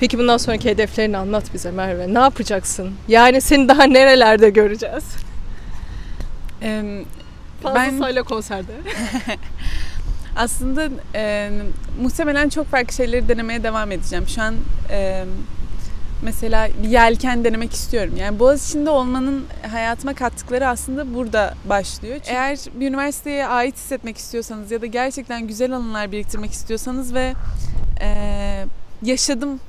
Peki bundan sonraki hedeflerini anlat bize Merve. Ne yapacaksın? Yani seni daha nerelerde göreceğiz? Fazla Say'la konserde. Aslında muhtemelen çok farklı şeyleri denemeye devam edeceğim. Şu an mesela bir yelken denemek istiyorum. Yani Boğaziçi'nde olmanın hayatıma kattıkları aslında burada başlıyor. Çünkü eğer bir üniversiteye ait hissetmek istiyorsanız ya da gerçekten güzel anılar biriktirmek istiyorsanız ve yaşadım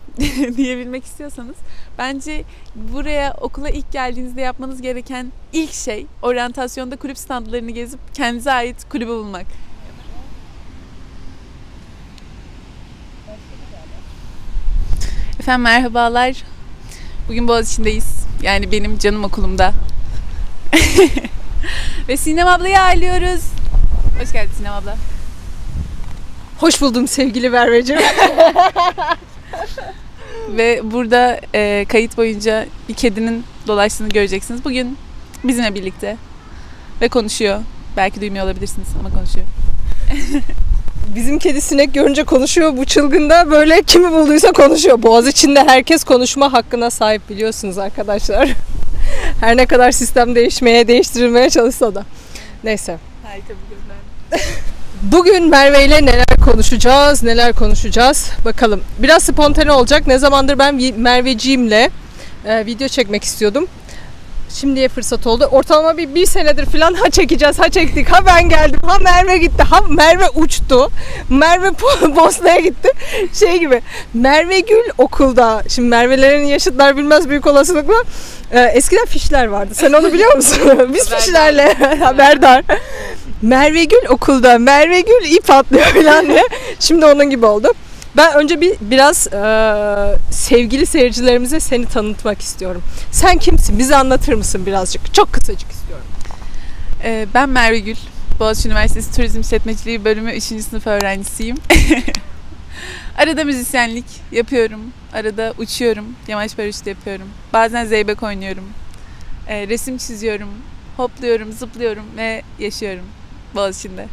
diyebilmek istiyorsanız bence buraya okula ilk geldiğinizde yapmanız gereken ilk şey oryantasyonda kulüp standlarını gezip kendinize ait kulübü bulmak. Efendim merhabalar. Bugün Boğaziçi'ndeyiz. Yani benim canım okulumda. Ve Sinem ablayı ağırlıyoruz. Hoş geldin Sinem abla. Hoş buldum sevgili Merveciğim. Ve burada kayıt boyunca bir kedinin dolaştığını göreceksiniz. Bugün bizimle birlikte. Ve konuşuyor. Belki duymuyor olabilirsiniz ama konuşuyor. Bizim kedi sinek görünce konuşuyor. Bu çılgında böyle kimi bulduysa konuşuyor. Boğaziçi'nde herkes konuşma hakkına sahip biliyorsunuz arkadaşlar. Her ne kadar sistem değiştirilmeye çalışsa da. Neyse. Harika bir gözlem. Bugün Merve ile neler konuşacağız bakalım. Biraz spontane olacak. Ne zamandır ben Merveciğimle video çekmek istiyordum. Şimdiye fırsat oldu. Ortalama bir senedir falan ha çektik. Ha ben geldim, ha Merve gitti, ha Merve uçtu. Merve Bosna'ya gitti. Şey gibi, Merve Gül okulda. Şimdi Merve'lerin yaşıtlar bilmez büyük olasılıkla. Eskiden fişler vardı. Sen onu biliyor musun? Biz fişlerle haberdar. Merve Gül okulda, Merve Gül ip atlıyor falan diye. Şimdi onun gibi oldu. Ben önce biraz sevgili seyircilerimize seni tanıtmak istiyorum. Sen kimsin? Bize anlatır mısın birazcık? Çok kısacık istiyorum. Ben Merve Gül. Boğaziçi Üniversitesi Turizm İşletmeciliği bölümü 3. sınıf öğrencisiyim. Arada müzisyenlik yapıyorum. Arada uçuyorum. Yamaç paraşütü yapıyorum. Bazen zeybek oynuyorum. Resim çiziyorum. Hopluyorum, zıplıyorum ve yaşıyorum Boğaziçi'nde.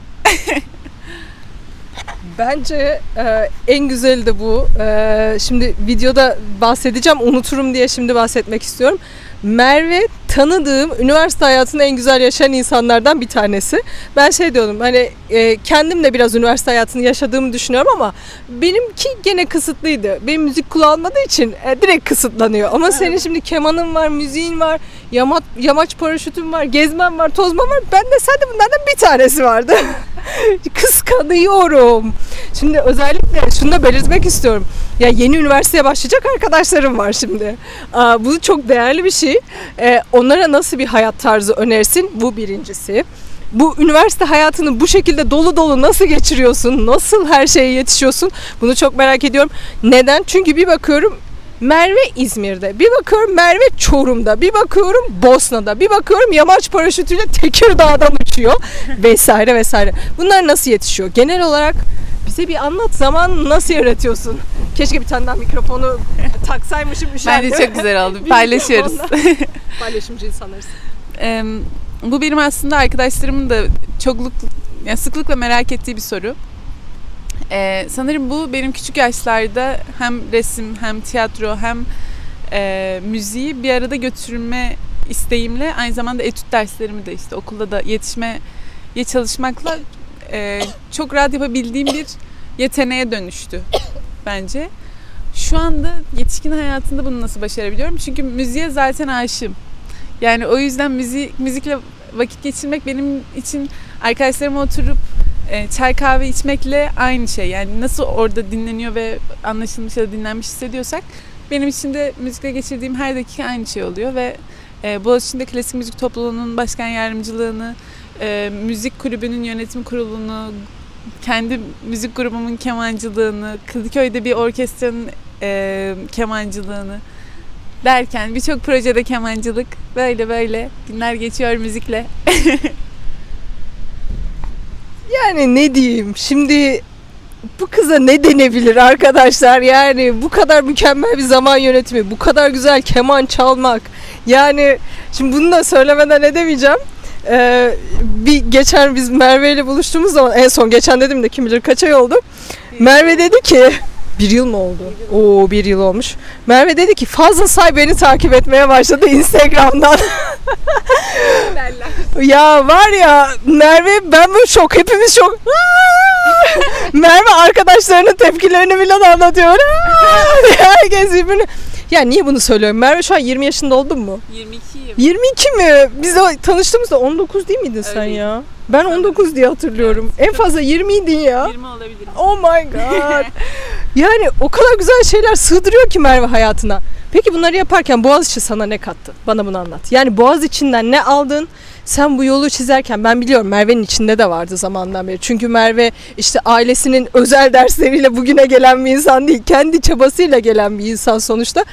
Bence en güzeli de bu. Şimdi videoda bahsedeceğim, unuturum diye şimdi bahsetmek istiyorum. Merve tanıdığım üniversite hayatını en güzel yaşayan insanlardan bir tanesi. Ben şey diyordum hani kendim de biraz üniversite hayatını yaşadığımı düşünüyorum ama benimki gene kısıtlıydı. Benim müzik kulağım olmadığı için direkt kısıtlanıyor. Ama senin şimdi kemanın var, müziğin var, yamaç paraşütün var, gezmen var, tozman var. Ben de sende bunlardan bir tanesi vardı. Kıskanıyorum. Şimdi özellikle şunu da belirtmek istiyorum. Ya yeni üniversiteye başlayacak arkadaşlarım var şimdi. Bu çok değerli bir şey. Onlara nasıl bir hayat tarzı önersin? Bu birincisi. Bu üniversite hayatını bu şekilde dolu dolu nasıl geçiriyorsun? Nasıl her şeye yetişiyorsun? Bunu çok merak ediyorum. Neden? Çünkü bir bakıyorum Merve İzmir'de, bir bakıyorum Merve Çorum'da, bir bakıyorum Bosna'da, bir bakıyorum yamaç paraşütüyle Tekirdağ'dan uçuyor vesaire vesaire. Bunlar nasıl yetişiyor? Genel olarak bize bir anlat, zaman nasıl yaratıyorsun? Keşke bir tane daha mikrofonu taksaymışım. Bence çok güzel oldu. Paylaşıyoruz. Paylaşımcı insanlarız. Bu benim aslında arkadaşlarımın da yani sıklıkla merak ettiği bir soru. Sanırım bu benim küçük yaşlarda hem resim hem tiyatro hem müziği bir arada götürme isteğimle aynı zamanda etüt derslerimi de işte okulda da yetişmeye çalışmakla çok rahat yapabildiğim bir yeteneğe dönüştü bence. Şu anda yetişkin hayatında bunu nasıl başarabiliyorum? Çünkü müziğe zaten aşığım. Yani o yüzden müzikle vakit geçirmek benim için arkadaşlarıma oturup çay kahve içmekle aynı şey. Yani nasıl orada dinleniyor ve anlaşılmış ya da dinlenmiş hissediyorsak benim için de müzikle geçirdiğim her dakika aynı şey oluyor ve Boğaziçi'nde klasik müzik topluluğunun başkan yardımcılığını, müzik kulübünün yönetim kurulunu, kendi müzik grubumun kemancılığını, Kadıköy'de bir orkestranın kemancılığını derken birçok projede kemancılık böyle günler geçiyor müzikle. Yani ne diyeyim şimdi bu kıza ne denebilir arkadaşlar, yani bu kadar mükemmel bir zaman yönetimi, bu kadar güzel keman çalmak, yani şimdi bunu da söylemeden edemeyeceğim. Geçen biz Merve ile buluştuğumuz zaman, en son geçen dedim de kim bilir kaç ay oldu. Merve dedi ki Bir yıl mı oldu? Oo, bir yıl olmuş. Merve dedi ki fazla say beni takip etmeye başladı Instagram'dan. Ya var ya Merve, ben böyle şok, hepimiz şok. Merve arkadaşlarının tepkilerini bile anlatıyor. Herkes birbirini. Ya niye bunu söylüyorum? Merve şu an 20 yaşında oldun mu? 22'yim. 22 mi? Biz tanıştığımızda 19 değil miydin sen ya? Ben 19 diye hatırlıyorum. Evet. En fazla 20'ydin ya. 20 olabilir. Oh my god. Yani o kadar güzel şeyler sığdırıyor ki Merve hayatına. Peki bunları yaparken Boğaziçi sana ne kattı? Bana bunu anlat. Yani Boğaziçi'nden ne aldın? Sen bu yolu çizerken, ben biliyorum Merve'nin içinde de vardı zamandan beri. Çünkü Merve işte ailesinin özel dersleriyle bugüne gelen bir insan değil. Kendi çabasıyla gelen bir insan sonuçta.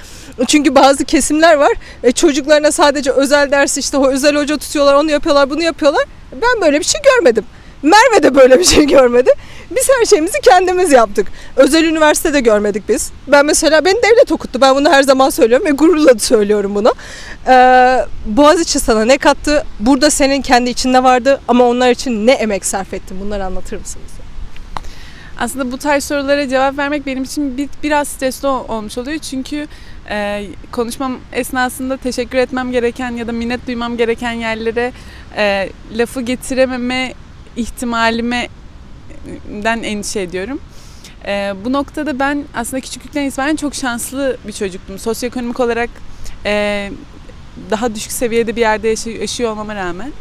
Çünkü bazı kesimler var. Çocuklarına sadece özel ders, işte o özel hoca tutuyorlar, onu yapıyorlar, bunu yapıyorlar. Ben böyle bir şey görmedim. Merve de böyle bir şey görmedi. Biz her şeyimizi kendimiz yaptık. Özel üniversitede görmedik biz. Ben mesela, beni devlet okuttu. Ben bunu her zaman söylüyorum ve gururla söylüyorum bunu. Boğaziçi sana ne kattı? Burada senin kendi içinde vardı ama onlar için ne emek sarf ettin? Bunları anlatır mısınız? Aslında bu tarz sorulara cevap vermek benim için biraz stresli olmuş oluyor. Çünkü konuşmam esnasında teşekkür etmem gereken ya da minnet duymam gereken yerlere lafı getirememe ihtimalimden endişe ediyorum. Bu noktada ben aslında küçüklükten itibaren çok şanslı bir çocuktum. Sosyoekonomik olarak daha düşük seviyede bir yerde yaşıyor olmama rağmen.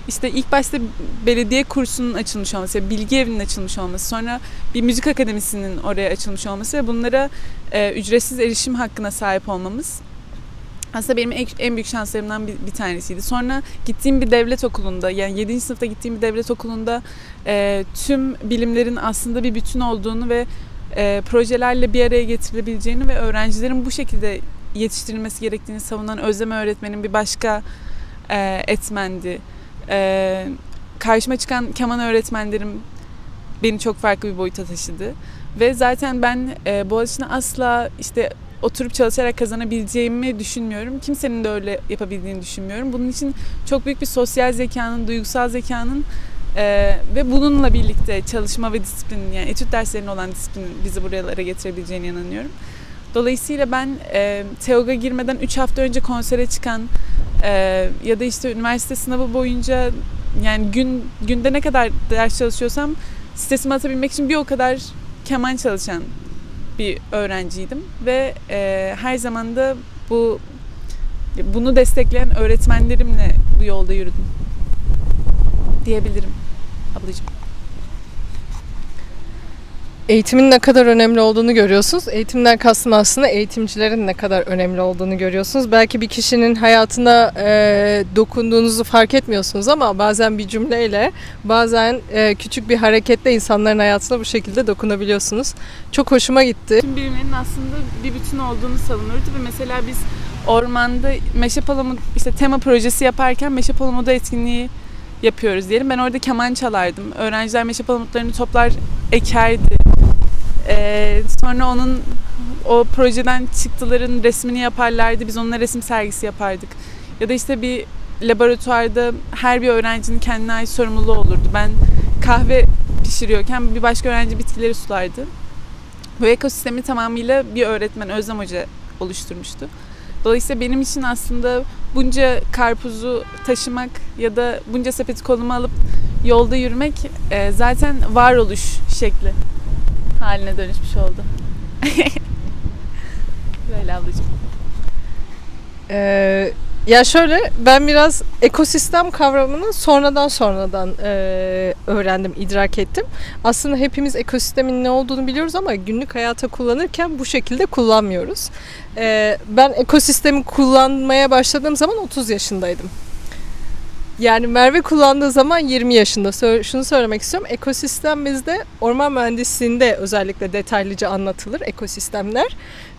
İşte ilk başta belediye kursunun açılmış olması, bilgi evinin açılmış olması, sonra bir müzik akademisinin oraya açılmış olması ve bunlara ücretsiz erişim hakkına sahip olmamız aslında benim en büyük şanslarımdan bir tanesiydi. Sonra gittiğim bir devlet okulunda, yani 7. sınıfta gittiğim bir devlet okulunda tüm bilimlerin aslında bir bütün olduğunu ve projelerle bir araya getirilebileceğini ve öğrencilerin bu şekilde yetiştirilmesi gerektiğini savunan Özlem öğretmenin bir başka etmendi. Karşıma çıkan keman öğretmenlerim beni çok farklı bir boyuta taşıdı. Ve zaten ben Boğaziçi'ne asla işte oturup çalışarak kazanabileceğimi düşünmüyorum. Kimsenin de öyle yapabildiğini düşünmüyorum. Bunun için çok büyük bir sosyal zekanın, duygusal zekanın ve bununla birlikte çalışma ve disiplinin, yani etüt derslerinin olan disiplinin bizi buralara getirebileceğine inanıyorum. Dolayısıyla ben TEOG'a girmeden 3 hafta önce konsere çıkan ya da işte üniversite sınavı boyunca, yani günde ne kadar ders çalışıyorsam stresimi atabilmek için bir o kadar keman çalışan bir öğrenciydim ve her zaman da bunu destekleyen öğretmenlerimle bu yolda yürüdüm diyebilirim ablacığım. Eğitimin ne kadar önemli olduğunu görüyorsunuz. Eğitimden kastım aslında eğitimcilerin ne kadar önemli olduğunu görüyorsunuz. Belki bir kişinin hayatına dokunduğunuzu fark etmiyorsunuz ama bazen bir cümleyle, bazen küçük bir hareketle insanların hayatına bu şekilde dokunabiliyorsunuz. Çok hoşuma gitti. Tüm bilimlerin aslında bir bütün olduğunu savunurdu ve mesela biz ormanda Meşe Palamudu, işte tema projesi yaparken Meşe Palamudu etkinliği yapıyoruz diyelim. Ben orada keman çalardım. Öğrenciler meşe palamutlarını toplar, ekerdi. Sonra o projeden çıktıların resmini yaparlardı. Biz onunla resim sergisi yapardık. Ya da işte bir laboratuvarda her bir öğrencinin kendine ait sorumluluğu olurdu. Ben kahve pişiriyorken bir başka öğrenci bitkileri sulardı. Bu ekosistemi tamamıyla bir öğretmen, Özlem Hoca oluşturmuştu. Dolayısıyla benim için aslında bunca karpuzu taşımak ya da bunca sepeti koluma alıp yolda yürümek zaten varoluş şekli haline dönüşmüş oldu. Böyle ablacığım. Ya şöyle, ben biraz ekosistem kavramını sonradan öğrendim, idrak ettim. Aslında hepimiz ekosistemin ne olduğunu biliyoruz ama günlük hayata kullanırken bu şekilde kullanmıyoruz. Ben ekosistemi kullanmaya başladığım zaman 30 yaşındaydım. Yani Merve kullandığı zaman 20 yaşında. Şunu söylemek istiyorum. Ekosistem bizde orman mühendisliğinde özellikle detaylıca anlatılır, ekosistemler.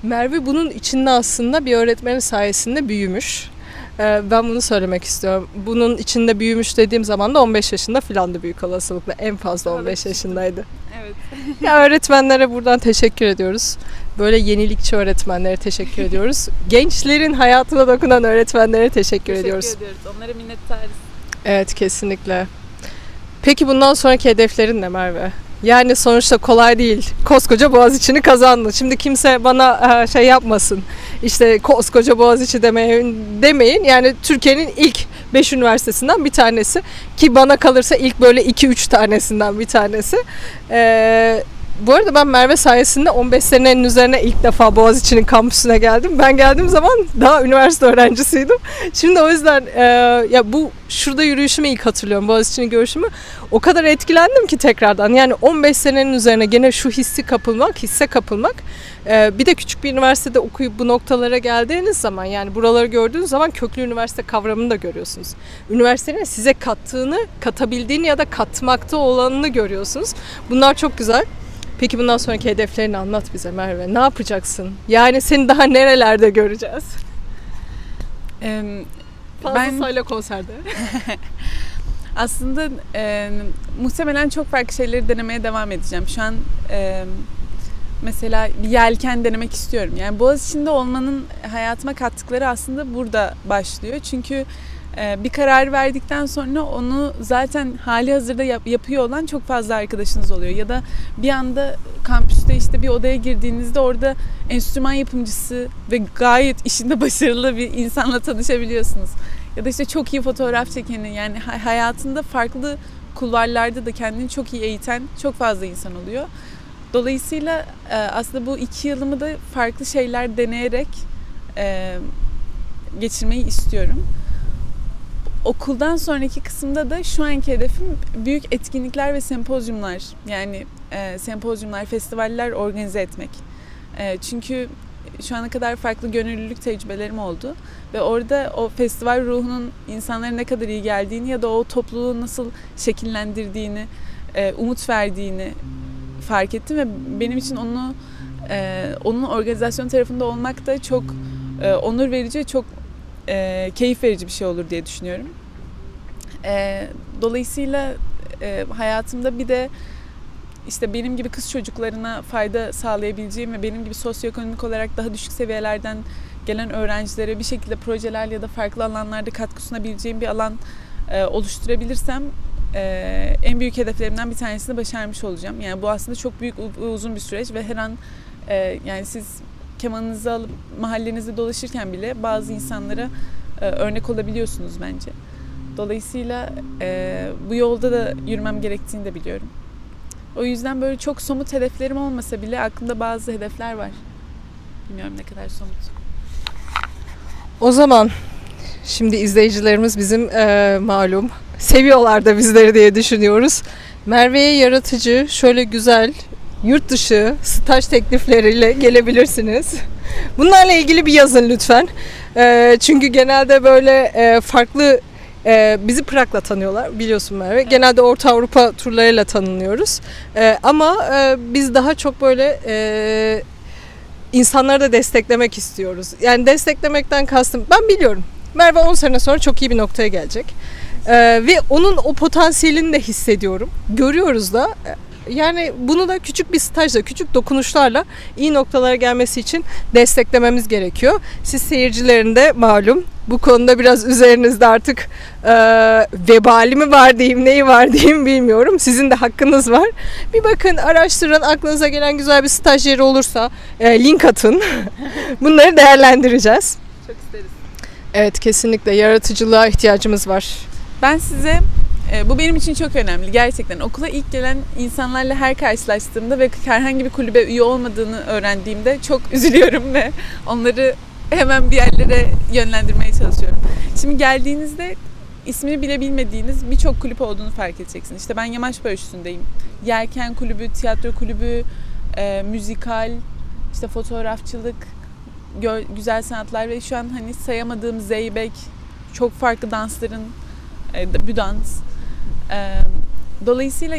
Merve bunun içinde aslında bir öğretmenin sayesinde büyümüş. Ben bunu söylemek istiyorum. Bunun içinde büyümüş dediğim zaman da 15 yaşında filandı büyük olasılıkla. En fazla 15 yaşındaydı. Evet. Ya öğretmenlere buradan teşekkür ediyoruz. Böyle yenilikçi öğretmenlere teşekkür ediyoruz. Gençlerin hayatına dokunan öğretmenlere teşekkür ediyoruz. Teşekkür ediyoruz. Onlara minnettarız. Evet, kesinlikle. Peki bundan sonraki hedeflerin ne Merve? Yani sonuçta kolay değil. Koskoca Boğaziçi'ni kazandın. Şimdi kimse bana şey yapmasın. İşte koskoca Boğaziçi demeyin. Yani Türkiye'nin ilk 5 üniversitesinden bir tanesi. Ki bana kalırsa ilk böyle 2-3 tanesinden bir tanesi. Bu arada ben Merve sayesinde 15 senenin üzerine ilk defa Boğaziçi'nin kampüsüne geldim. Ben geldiğim zaman daha üniversite öğrencisiydim. Şimdi o yüzden ya şurada yürüyüşümü ilk hatırlıyorum. Boğaziçi'nin görüşümü. O kadar etkilendim ki tekrardan. Yani 15 senenin üzerine gene şu hisse kapılmak. Bir de küçük bir üniversitede okuyup bu noktalara geldiğiniz zaman, yani buraları gördüğünüz zaman köklü üniversite kavramını da görüyorsunuz. Üniversitenin size katabildiğini ya da katmakta olanını görüyorsunuz. Bunlar çok güzel. Peki bundan sonraki hedeflerini anlat bize Merve. Ne yapacaksın? Yani seni daha nerelerde göreceğiz? Fazlasıyla konserde. Aslında muhtemelen çok farklı şeyleri denemeye devam edeceğim. Şu an mesela bir yelken denemek istiyorum. Yani Boğaziçi'nde olmanın hayatıma kattıkları aslında burada başlıyor. Çünkü bir karar verdikten sonra onu zaten hali hazırda yapıyor olan çok fazla arkadaşınız oluyor. Ya da bir anda kampüste işte bir odaya girdiğinizde orada enstrüman yapımcısı ve gayet işinde başarılı bir insanla tanışabiliyorsunuz. Ya da işte çok iyi fotoğraf çekeni, yani hayatında farklı kulvarlarda da kendini çok iyi eğiten çok fazla insan oluyor. Dolayısıyla aslında bu 2 yılımı da farklı şeyler deneyerek geçirmeyi istiyorum. Okuldan sonraki kısımda da şu anki hedefim büyük etkinlikler ve sempozyumlar, yani sempozyumlar, festivaller organize etmek. Çünkü şu ana kadar farklı gönüllülük tecrübelerim oldu ve orada o festival ruhunun insanlara ne kadar iyi geldiğini ya da o topluluğu nasıl şekillendirdiğini, umut verdiğini fark ettim ve benim için onun organizasyon tarafında olmak da çok onur verici, çok keyif verici bir şey olur diye düşünüyorum. Dolayısıyla hayatımda bir de işte benim gibi kız çocuklarına fayda sağlayabileceğim ve benim gibi sosyoekonomik olarak daha düşük seviyelerden gelen öğrencilere bir şekilde projeler ya da farklı alanlarda katkı sunabileceğim bir alan oluşturabilirsem en büyük hedeflerimden bir tanesini başarmış olacağım. Yani bu aslında çok büyük, uzun bir süreç ve her an yani siz kemanınızı alıp mahallenizde dolaşırken bile bazı insanlara örnek olabiliyorsunuz bence. Dolayısıyla bu yolda da yürümem gerektiğini de biliyorum. O yüzden böyle çok somut hedeflerim olmasa bile aklımda bazı hedefler var. Bilmiyorum ne kadar somut. O zaman şimdi izleyicilerimiz bizim malum seviyorlar da bizleri diye düşünüyoruz. Merve'ye yaratıcı, şöyle güzel yurt dışı staj teklifleriyle gelebilirsiniz. Bunlarla ilgili bir yazın lütfen. Çünkü genelde böyle farklı bizi Prag'la tanıyorlar, biliyorsun Merve. Genelde Orta Avrupa turlarıyla tanınıyoruz. Ama biz daha çok böyle insanları da desteklemek istiyoruz. Yani desteklemekten kastım, ben biliyorum. Merve 10 sene sonra çok iyi bir noktaya gelecek. Ve onun o potansiyelini de hissediyorum. Görüyoruz da. Yani bunu da küçük bir stajla, küçük dokunuşlarla iyi noktalara gelmesi için desteklememiz gerekiyor. Siz seyircilerin de malum bu konuda biraz üzerinizde artık vebali mi var diyeyim, neyi var diyeyim bilmiyorum. Sizin de hakkınız var. Bir bakın, araştırın, aklınıza gelen güzel bir staj yeri olursa link atın. Bunları değerlendireceğiz. Çok isteriz. Evet, kesinlikle yaratıcılığa ihtiyacımız var. Ben size, bu benim için çok önemli gerçekten. Okula ilk gelen insanlarla her karşılaştığımda ve herhangi bir kulübe üye olmadığını öğrendiğimde çok üzülüyorum ve onları hemen bir yerlere yönlendirmeye çalışıyorum. Şimdi geldiğinizde ismini bile bilmediğiniz birçok kulüp olduğunu fark edeceksiniz. İşte ben Yamaç Paraşütü'ndeyim. Yelken kulübü, tiyatro kulübü, müzikal, işte fotoğrafçılık, güzel sanatlar ve şu an hani sayamadığım zeybek, çok farklı dansların dans. Dolayısıyla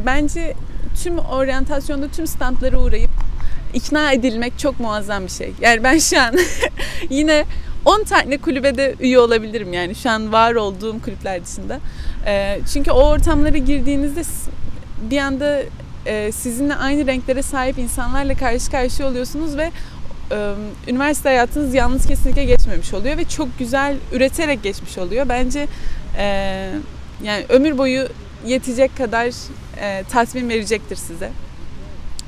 bence tüm oryantasyonda tüm standlara uğrayıp ikna edilmek çok muazzam bir şey. Yani ben şu an yine 10 tane kulübede üye olabilirim, yani şu an var olduğum kulüpler dışında. Çünkü o ortamlara girdiğinizde bir anda sizinle aynı renklere sahip insanlarla karşı karşıya oluyorsunuz ve üniversite hayatınız yalnız kesinlikle geçmemiş oluyor ve çok güzel üreterek geçmiş oluyor. Bence yani ömür boyu yetecek kadar tatmin verecektir size.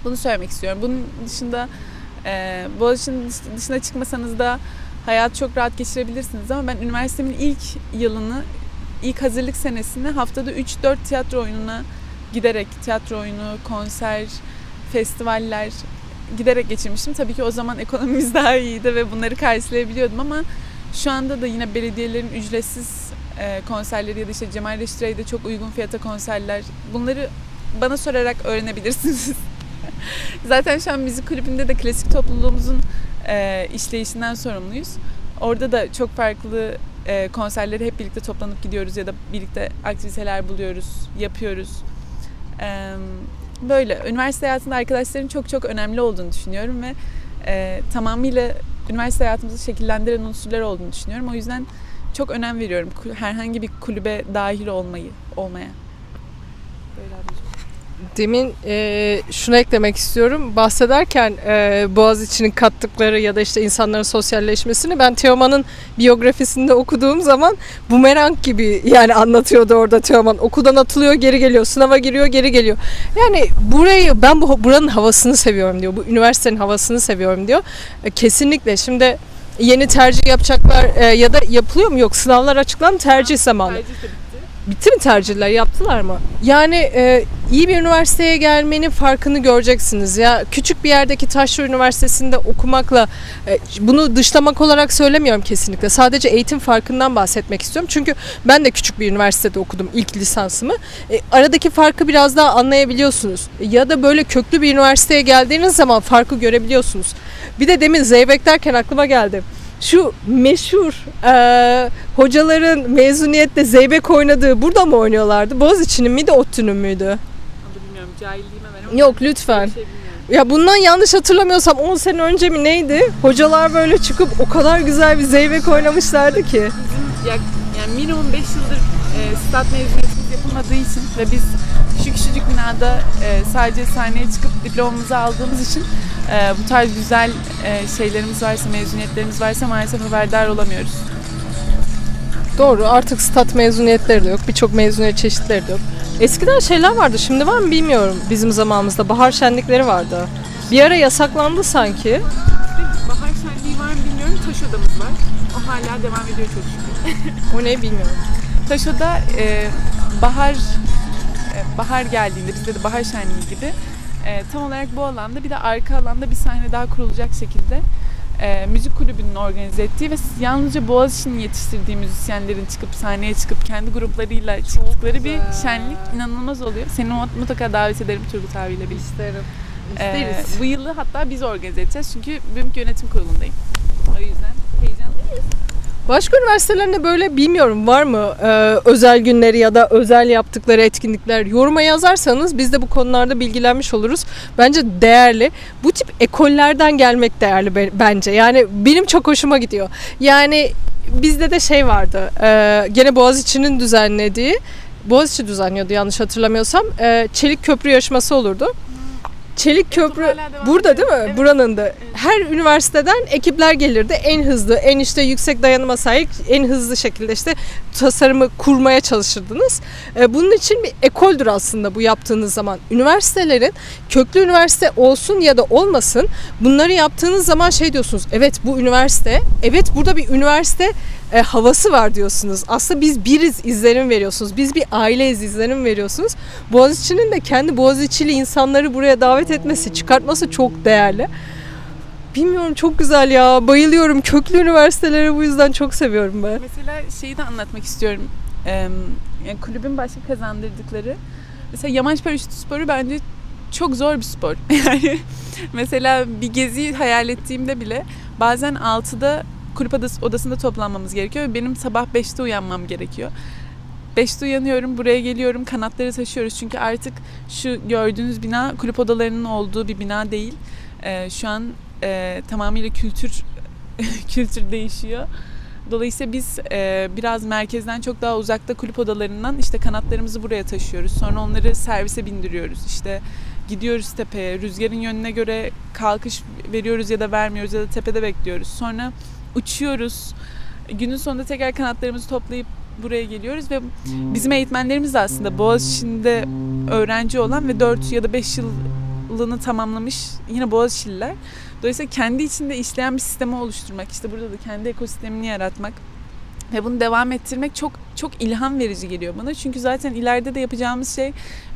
Bunu söylemek istiyorum. Bunun dışında Boğaziçi'nin dışına çıkmasanız da hayatı çok rahat geçirebilirsiniz ama ben üniversitemin ilk yılını, ilk hazırlık senesini haftada 3-4 tiyatro oyununa giderek, tiyatro oyunu, konser, festivaller giderek geçirmiştim. Tabii ki o zaman ekonomimiz daha iyiydi ve bunları karşılayabiliyordum ama şu anda da yine belediyelerin ücretsiz konserleri ya da işte Cemal Reşit Rey'de çok uygun fiyata konserler, bunları bana sorarak öğrenebilirsiniz. Zaten şu an müzik kulübünde de klasik topluluğumuzun işleyişinden sorumluyuz. Orada da çok farklı konserleri hep birlikte toplanıp gidiyoruz ya da birlikte aktiviteler buluyoruz, yapıyoruz. Böyle üniversite hayatında arkadaşların çok çok önemli olduğunu düşünüyorum ve tamamıyla üniversite hayatımızı şekillendiren unsurlar olduğunu düşünüyorum. O yüzden çok önem veriyorum herhangi bir kulübe dahil olmaya. Böyle ablacığım. Demin şunu eklemek istiyorum. Bahsederken Boğaziçi'nin kattıkları ya da işte insanların sosyalleşmesini ben Teoman'ın biyografisinde okuduğum zaman bumerang gibi yani anlatıyordu orada Teoman. Okuldan atılıyor, geri geliyor. Sınava giriyor, geri geliyor. Yani ben buranın havasını seviyorum diyor. Bu üniversitenin havasını seviyorum diyor. Kesinlikle. Şimdi yeni tercih yapacaklar ya da yapılıyor mu? Yok. Sınavlar açıklandı. Tercih zamanı. Tercih de bitti. Bitti mi tercihler? Yaptılar mı? Yani iyi bir üniversiteye gelmenin farkını göreceksiniz. Ya küçük bir yerdeki Taşra Üniversitesi'nde okumakla bunu dışlamak olarak söylemiyorum kesinlikle. Sadece eğitim farkından bahsetmek istiyorum. Çünkü ben de küçük bir üniversitede okudum ilk lisansımı. Aradaki farkı biraz daha anlayabiliyorsunuz. Ya da böyle köklü bir üniversiteye geldiğiniz zaman farkı görebiliyorsunuz. Bir de demin zeybek derken aklıma geldi. Şu meşhur hocaların mezuniyette zeybek oynadığı burada mı oynuyorlardı? Boğaziçi'nin miydi, ODTÜ'nün müydü? Onu bilmiyorum, cahilliğime ben ama. Yok lütfen. Şey Ya bundan yanlış hatırlamıyorsam 10 sene önce mi neydi? Hocalar böyle çıkıp o kadar güzel bir zeybek oynamışlardı ki. Yani minimum 5 yıldır stat mezuniyetimiz yapılmadığı için ve biz şu küçücük binada sadece sahneye çıkıp diplomamızı aldığımız için bu tarz güzel şeylerimiz varsa, mezuniyetlerimiz varsa maalesef haberdar olamıyoruz. Doğru, artık stat mezuniyetleri de yok. Birçok mezuniyet çeşitleri de yok. Eskiden şeyler vardı, şimdi var mı bilmiyorum. Bizim zamanımızda bahar şenlikleri vardı. Bir ara yasaklandı sanki. Bahar şenliği var mı bilmiyorum. Taş odamız var. O hala devam ediyor çok şükür. O ne bilmiyorum. Taş oda bahar geldiğinde bizde de bahar şenliği gibi tam olarak bu alanda bir de arka alanda bir sahne daha kurulacak şekilde müzik kulübünün organize ettiği ve yalnızca Boğaziçi'nin yetiştirdiği müzisyenlerin çıkıp sahneye çıkıp kendi gruplarıyla çıktıkları bir şenlik inanılmaz oluyor. Seni mutlaka davet ederim Turgut abiyle birlikte. İsterim. İsteriz. Bu yılı hatta biz organize edeceğiz çünkü BÜMK yönetim kurulundayım. O yüzden heyecanlıyız. Başka üniversitelerinde böyle bilmiyorum var mı özel günleri ya da özel yaptıkları etkinlikler, yoruma yazarsanız biz de bu konularda bilgilenmiş oluruz. Bence değerli. Bu tip ekollerden gelmek değerli bence. Yani benim çok hoşuma gidiyor. Yani bizde de şey vardı. Gene Boğaziçi'nin düzenlediği, Boğaziçi düzenliyordu yanlış hatırlamıyorsam. Çelik köprü yarışması olurdu. Çelik köprü burada değil mi? Evet. Buranın da. Her üniversiteden ekipler gelirdi. En hızlı, en işte yüksek dayanıma sahip, en hızlı şekilde işte tasarımı kurmaya çalışırdınız. Bunun için bir ekoldür aslında bu yaptığınız zaman. Üniversitelerin köklü üniversite olsun ya da olmasın bunları yaptığınız zaman şey diyorsunuz. Evet bu üniversite, evet burada bir üniversite havası var diyorsunuz. Aslında biz biriz izlenim veriyorsunuz. Biz bir aileyiz izlenim veriyorsunuz. Boğaziçi'nin de kendi Boğaziçi'li insanları buraya davet etmesi, çıkartması çok değerli. Bilmiyorum çok güzel ya. Bayılıyorum. Köklü üniversiteleri bu yüzden çok seviyorum ben. Mesela şeyi de anlatmak istiyorum. Yani kulübün başka kazandırdıkları. Mesela yamaç paraşütü sporu bence çok zor bir spor. Yani mesela bir geziyi hayal ettiğimde bile bazen 6'da kulüp odasında toplanmamız gerekiyor ve benim sabah 5'te uyanmam gerekiyor. 5'te uyanıyorum, buraya geliyorum, kanatları taşıyoruz. Çünkü artık şu gördüğünüz bina kulüp odalarının olduğu bir bina değil. Şu an tamamıyla kültür değişiyor. Dolayısıyla biz biraz merkezden çok daha uzakta kulüp odalarından işte kanatlarımızı buraya taşıyoruz. Sonra onları servise bindiriyoruz. İşte gidiyoruz tepeye, rüzgarın yönüne göre kalkış veriyoruz ya da vermiyoruz ya da tepede bekliyoruz. Sonra uçuyoruz. Günün sonunda tekrar kanatlarımızı toplayıp buraya geliyoruz ve bizim eğitmenlerimiz de aslında Boğaziçi'nde öğrenci olan ve 4 ya da 5 yılını tamamlamış yine Boğaziçi'liler. Dolayısıyla kendi içinde işleyen bir sistemi oluşturmak, işte burada da kendi ekosistemini yaratmak ve bunu devam ettirmek çok çok ilham verici geliyor bana. Çünkü zaten ileride de yapacağımız şey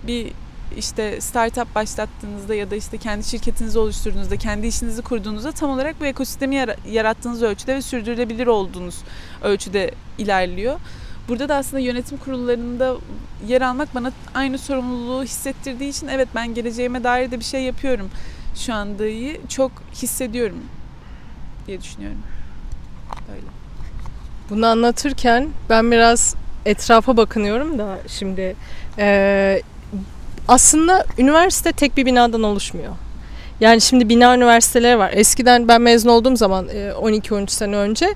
bir işte startup başlattığınızda ya da işte kendi şirketinizi oluşturduğunuzda, kendi işinizi kurduğunuzda tam olarak bu ekosistemi yarattığınız ölçüde ve sürdürülebilir olduğunuz ölçüde ilerliyor. Burada da aslında yönetim kurullarında yer almak bana aynı sorumluluğu hissettirdiği için evet ben geleceğime dair de bir şey yapıyorum şu andayı çok hissediyorum diye düşünüyorum. Öyle. Bunu anlatırken ben biraz etrafa bakınıyorum da şimdi aslında üniversite tek bir binadan oluşmuyor. Yani şimdi bina üniversiteleri var. Eskiden ben mezun olduğum zaman 12-13 sene önce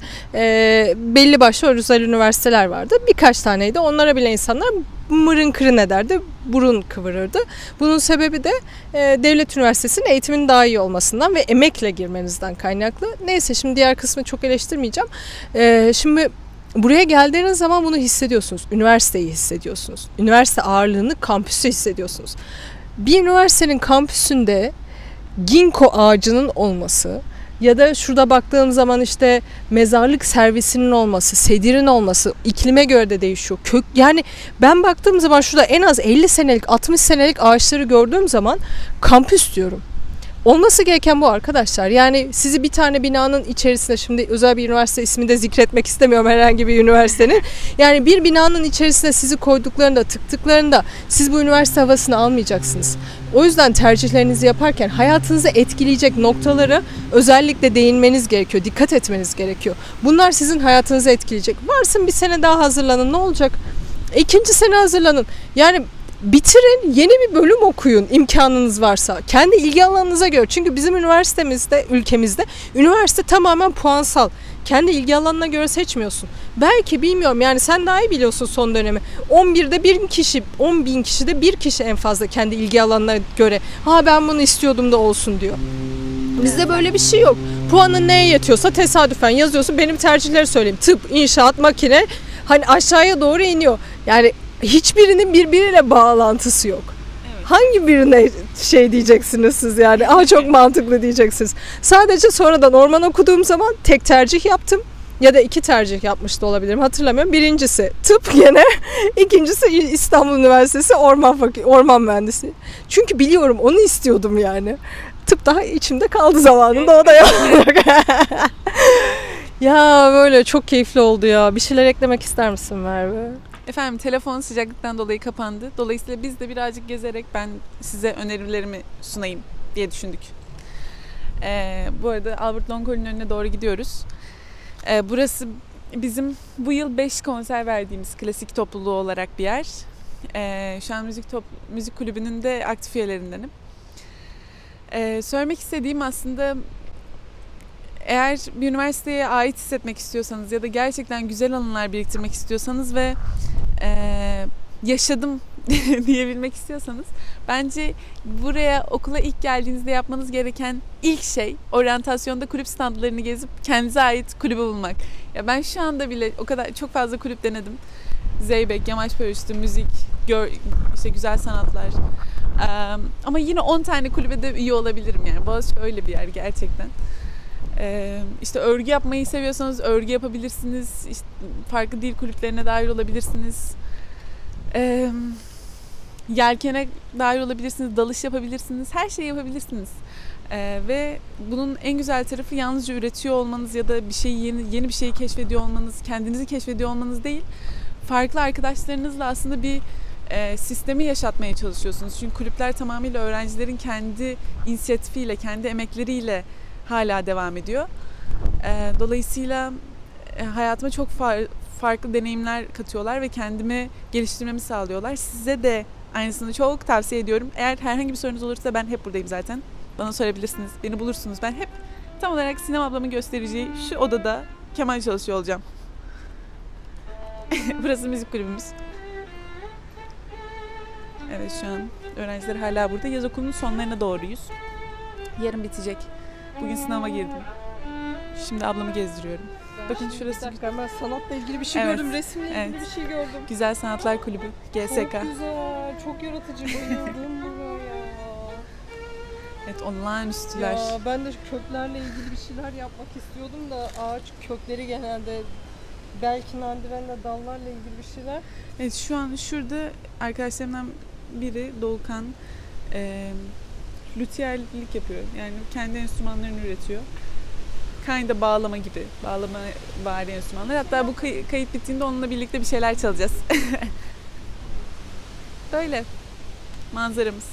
belli başlı özel üniversiteler vardı. Birkaç taneydi. Onlara bile insanlar mırın kırın ederdi, burun kıvırırdı. Bunun sebebi de devlet üniversitesinin eğitimin daha iyi olmasından ve emekle girmenizden kaynaklı. Neyse şimdi diğer kısmı çok eleştirmeyeceğim. Şimdi buraya geldiğiniz zaman bunu hissediyorsunuz. Üniversiteyi hissediyorsunuz. Üniversite ağırlığını, kampüsü hissediyorsunuz. Bir üniversitenin kampüsünde ginkgo ağacının olması ya da şurada baktığım zaman işte mezarlık servisinin olması, sedirin olması iklime göre de değişiyor. Yani ben baktığım zaman şurada en az 50 senelik, 60 senelik ağaçları gördüğüm zaman kampüs diyorum. Olması gereken bu arkadaşlar. Yani sizi bir tane binanın içerisinde, şimdi özel bir üniversite ismini de zikretmek istemiyorum herhangi bir üniversitenin. Yani bir binanın içerisine sizi koyduklarında, tıktıklarında siz bu üniversite havasını almayacaksınız. O yüzden tercihlerinizi yaparken hayatınızı etkileyecek noktalara özellikle değinmeniz gerekiyor. Dikkat etmeniz gerekiyor. Bunlar sizin hayatınızı etkileyecek. Varsın bir sene daha hazırlanın, ne olacak? 2. sene hazırlanın. Yani bitirin, yeni bir bölüm okuyun imkanınız varsa. Kendi ilgi alanınıza göre. Çünkü bizim üniversitemizde, ülkemizde üniversite tamamen puansal. Kendi ilgi alanına göre seçmiyorsun. Belki bilmiyorum yani sen daha iyi biliyorsun son dönemi. 11'de 1 kişi, 10.000 kişide 1 kişi en fazla kendi ilgi alanına göre. Ha ben bunu istiyordum da olsun diyor. Bizde böyle bir şey yok. Puanın neye yetiyorsa tesadüfen yazıyorsun. Benim tercihleri söyleyeyim. Tıp, inşaat, makine hani aşağıya doğru iniyor. Yani hiçbirinin birbiriyle bağlantısı yok. Evet. Hangi birine şey diyeceksiniz siz yani? Aha çok mantıklı diyeceksiniz. Sadece sonradan orman okuduğum zaman tek tercih yaptım. Ya da 2 tercih yapmış da olabilirim. Hatırlamıyorum. Birincisi tıp gene. İkincisi İstanbul Üniversitesi orman mühendisi. Çünkü biliyorum onu istiyordum yani. Tıp daha içimde kaldı zamanında o da yok. Ya böyle çok keyifli oldu ya. Bir şeyler eklemek ister misin Merve? Efendim telefon sıcaklıktan dolayı kapandı. Dolayısıyla biz de birazcık gezerek ben size önerilerimi sunayım diye düşündük. Bu arada Albert Longo'nun önüne doğru gidiyoruz. Burası bizim bu yıl 5 konser verdiğimiz klasik topluluğu olarak bir yer. Şu an müzik kulübünün de aktif üyelerindenim. Söylemek istediğim aslında eğer bir üniversiteye ait hissetmek istiyorsanız ya da gerçekten güzel anılar biriktirmek istiyorsanız ve yaşadım diyebilmek istiyorsanız bence buraya okula ilk geldiğinizde yapmanız gereken ilk şey oryantasyonda kulüp standlarını gezip kendinize ait kulübü bulmak. Ya ben şu anda bile o kadar çok fazla kulüp denedim. Zeybek, Yamaç Paraşütü, müzik, işte güzel sanatlar. Ama yine 10 tane kulübe de üye olabilirim yani. Boğaziçi öyle bir yer gerçekten. İşte örgü yapmayı seviyorsanız örgü yapabilirsiniz. İşte farklı dil kulüplerine dahil olabilirsiniz. Yelkene dahil olabilirsiniz. Dalış yapabilirsiniz. Her şeyi yapabilirsiniz. Ve bunun en güzel tarafı yalnızca üretiyor olmanız ya da bir şeyi yeni bir şeyi keşfediyor olmanız, kendinizi keşfediyor olmanız değil. Farklı arkadaşlarınızla aslında bir sistemi yaşatmaya çalışıyorsunuz. Çünkü kulüpler tamamıyla öğrencilerin kendi inisiyatifiyle, kendi emekleriyle hala devam ediyor. Dolayısıyla hayatıma çok farklı deneyimler katıyorlar ve kendimi geliştirmemi sağlıyorlar. Size de aynısını çok tavsiye ediyorum. Eğer herhangi bir sorunuz olursa ben hep buradayım zaten. Bana sorabilirsiniz, beni bulursunuz. Ben hep tam olarak Sinem ablamın göstereceği şu odada keman çalışıyor olacağım. Burası müzik kulübümüz. Evet şu an öğrenciler hala burada. Yaz okulunun sonlarına doğruyuz. Yarın bitecek. Bugün sınava girdim. Şimdi ablamı gezdiriyorum. Bakın şurası. Bir dakika, ben sanatla ilgili bir şey Evet, gördüm. Resimle ilgili evet. bir şey gördüm. Güzel Sanatlar Kulübü, GSK. Çok güzel, çok yaratıcı, bayıldım buraya. Evet, olağanüstüler. Ya ben de köklerle ilgili bir şeyler yapmak istiyordum da ağaç kökleri genelde belki nadiren de dallarla ilgili bir şeyler. Evet, şu an şurada arkadaşlarımdan biri Doğukan lütiyerlik yapıyor. Yani kendi enstrümanlarını üretiyor. Kinda bağlama gibi. Bağlama vari enstrümanlar. Hatta bu kayıt bittiğinde onunla birlikte bir şeyler çalacağız. Böyle manzaramız.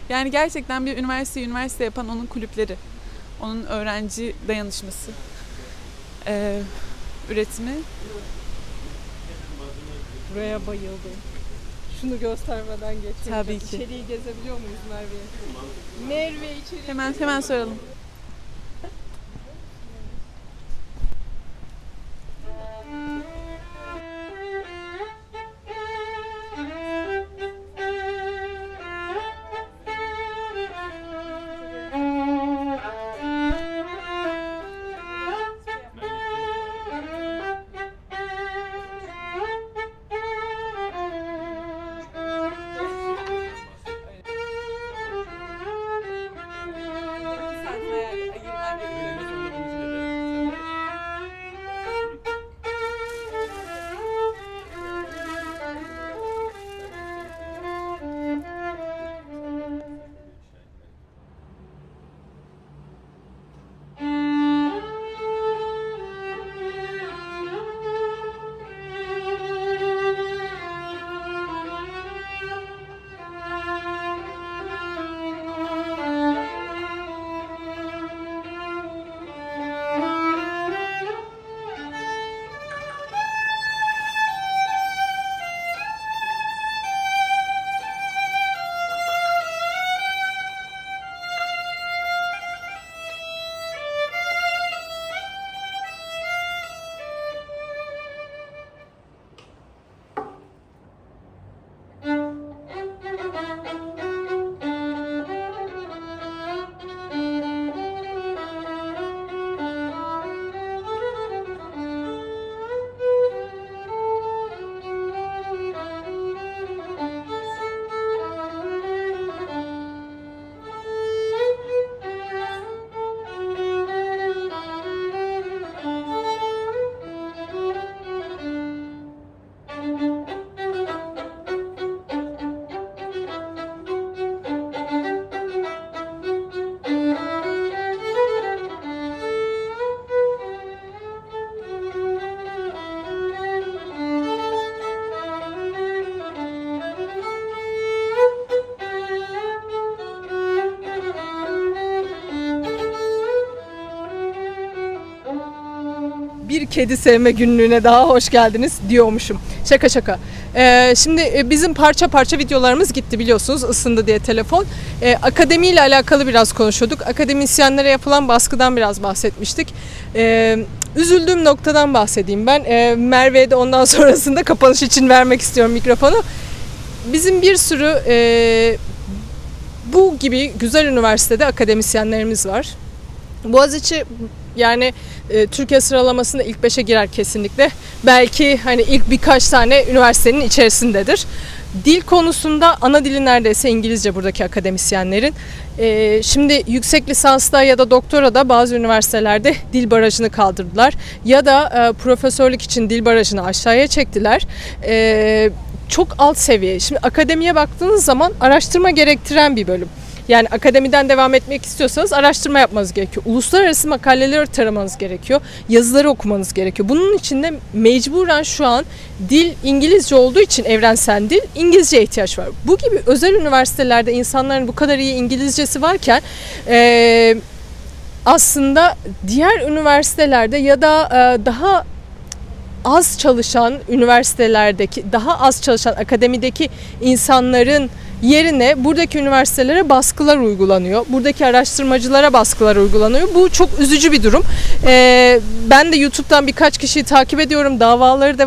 Yani gerçekten bir üniversite yapan onun kulüpleri. Onun öğrenci dayanışması. Üretimi. Buraya bayıldım. Şunu göstermeden geçeyim. Tabii ki. İçeriği gezebiliyor muyuz Merve'ye? Merve içeriği. Hemen soralım. Bir kedi sevme günlüğüne daha hoş geldiniz diyormuşum. Şaka şaka. Şimdi bizim parça parça videolarımız gitti biliyorsunuz, ısındı diye telefon. Akademiyle alakalı biraz konuşuyorduk. Akademisyenlere yapılan baskıdan biraz bahsetmiştik. Üzüldüğüm noktadan bahsedeyim ben. Merve'ye de ondan sonrasında kapanış için vermek istiyorum mikrofonu. Bizim bir sürü bu gibi güzel üniversitede akademisyenlerimiz var. Boğaziçi yani Türkiye sıralamasında ilk 5'e girer kesinlikle. Belki hani ilk birkaç tane üniversitenin içerisindedir. Dil konusunda ana dili neredeyse İngilizce buradaki akademisyenlerin. Şimdi yüksek lisansta ya da doktorada bazı üniversitelerde dil barajını kaldırdılar. Ya da profesörlük için dil barajını aşağıya çektiler. Çok alt seviye. Şimdi akademiye baktığınız zaman araştırma gerektiren bir bölüm. Yani akademiden devam etmek istiyorsanız araştırma yapmanız gerekiyor. Uluslararası makaleleri taramanız gerekiyor. Yazıları okumanız gerekiyor. Bunun için de mecburen şu an dil İngilizce olduğu için evrensel dil İngilizceye ihtiyaç var. Bu gibi özel üniversitelerde insanların bu kadar iyi İngilizcesi varken aslında diğer üniversitelerde ya da daha az çalışan üniversitelerdeki, daha az çalışan akademideki insanların yerine buradaki üniversitelere baskılar uygulanıyor. Buradaki araştırmacılara baskılar uygulanıyor. Bu çok üzücü bir durum. Ben de YouTube'dan birkaç kişiyi takip ediyorum. Davaları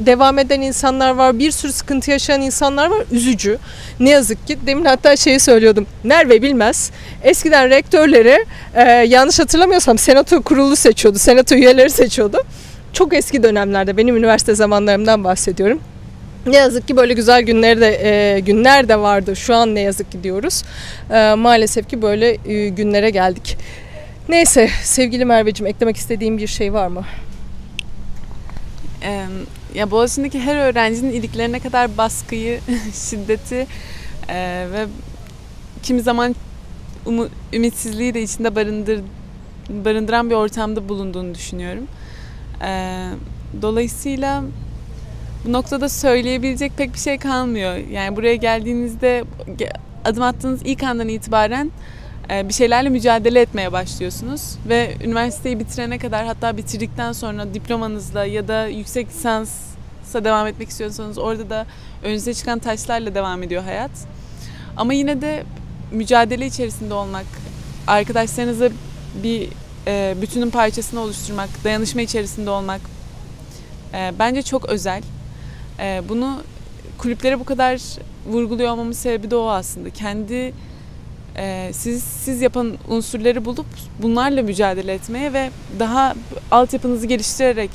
devam eden insanlar var. Bir sürü sıkıntı yaşayan insanlar var. Üzücü. Ne yazık ki. Demin hatta şeyi söylüyordum. Merve Bilmez eskiden rektörleri yanlış hatırlamıyorsam senato kurulu seçiyordu. Senato üyeleri seçiyordu. Çok eski dönemlerde, benim üniversite zamanlarımdan bahsediyorum. Ne yazık ki böyle güzel günler de vardı. Şu an ne yazık ki diyoruz. Maalesef ki böyle günlere geldik. Neyse sevgili Merveciğim, eklemek istediğim bir şey var mı? Ya Boğaziçi'ndeki her öğrencinin iliklerine kadar baskıyı, şiddeti ve kimi zaman ümitsizliği de içinde barındıran bir ortamda bulunduğunu düşünüyorum. Dolayısıyla bu noktada söyleyebilecek pek bir şey kalmıyor. Yani buraya geldiğinizde adım attığınız ilk andan itibaren bir şeylerle mücadele etmeye başlıyorsunuz. Ve üniversiteyi bitirene kadar, hatta bitirdikten sonra diplomanızla ya da yüksek lisansa devam etmek istiyorsanız orada da önünüze çıkan taşlarla devam ediyor hayat. Ama yine de mücadele içerisinde olmak, arkadaşlarınızla bir bütünün parçasını oluşturmak, dayanışma içerisinde olmak bence çok özel. Bunu kulüplere bu kadar vurguluyor olmamın sebebi de o aslında. Kendi siz yapan unsurları bulup bunlarla mücadele etmeye ve daha altyapınızı geliştirerek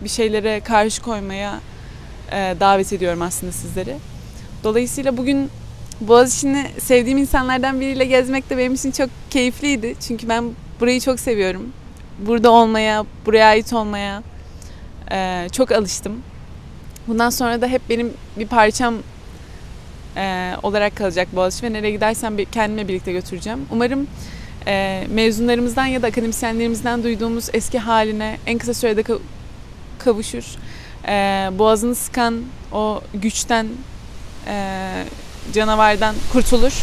bir şeylere karşı koymaya davet ediyorum aslında sizleri. Dolayısıyla bugün Boğaziçi'ni sevdiğim insanlardan biriyle gezmek de benim için çok keyifliydi. Çünkü ben burayı çok seviyorum. Burada olmaya, buraya ait olmaya çok alıştım. Bundan sonra da hep benim bir parçam olarak kalacak Boğaziçi ve nereye gidersem kendime birlikte götüreceğim. Umarım mezunlarımızdan ya da akademisyenlerimizden duyduğumuz eski haline en kısa sürede kavuşur. Boğazını sıkan o güçten, canavardan kurtulur.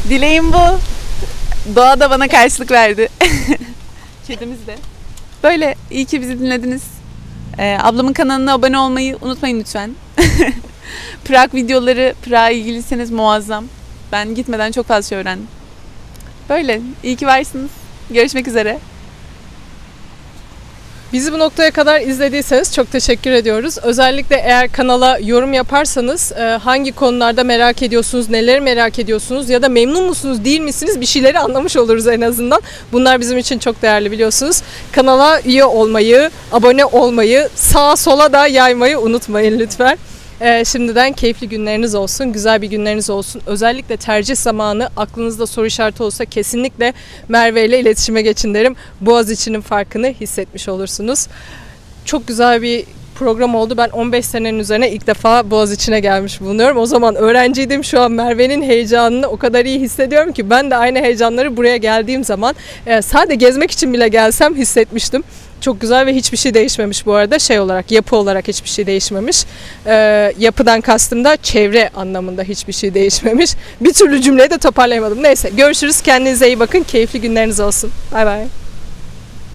Dileğim bu. Doğa da bana karşılık verdi. Kedimiz de. Böyle, iyi ki bizi dinlediniz. Ablamın kanalına abone olmayı unutmayın lütfen. Prag videoları, Prag'a ilgiliyseniz muazzam. Ben gitmeden çok fazla şey öğrendim. Böyle, iyi ki varsınız. Görüşmek üzere. Bizi bu noktaya kadar izlediyseniz çok teşekkür ediyoruz. Özellikle eğer kanala yorum yaparsanız hangi konularda merak ediyorsunuz, neleri merak ediyorsunuz ya da memnun musunuz, değil misiniz, bir şeyleri anlamış oluruz en azından. Bunlar bizim için çok değerli, biliyorsunuz. Kanala üye olmayı, abone olmayı, sağa sola da yaymayı unutmayın lütfen. Şimdiden keyifli günleriniz olsun, güzel bir günleriniz olsun. Özellikle tercih zamanı aklınızda soru işareti olsa kesinlikle Merve ile iletişime geçin derim. Boğaziçi'nin farkını hissetmiş olursunuz. Çok güzel bir program oldu. Ben 15 senenin üzerine ilk defa Boğaziçi'ne gelmiş bulunuyorum. O zaman öğrenciydim. Şu an Merve'nin heyecanını o kadar iyi hissediyorum ki ben de aynı heyecanları buraya geldiğim zaman sadece gezmek için bile gelsem hissetmiştim. Çok güzel ve hiçbir şey değişmemiş bu arada. Şey olarak, yapı olarak hiçbir şey değişmemiş. Yapıdan kastım da çevre anlamında hiçbir şey değişmemiş. Bir türlü cümleyi de toparlayamadım. Neyse, görüşürüz. Kendinize iyi bakın. Keyifli günleriniz olsun. Bay bay.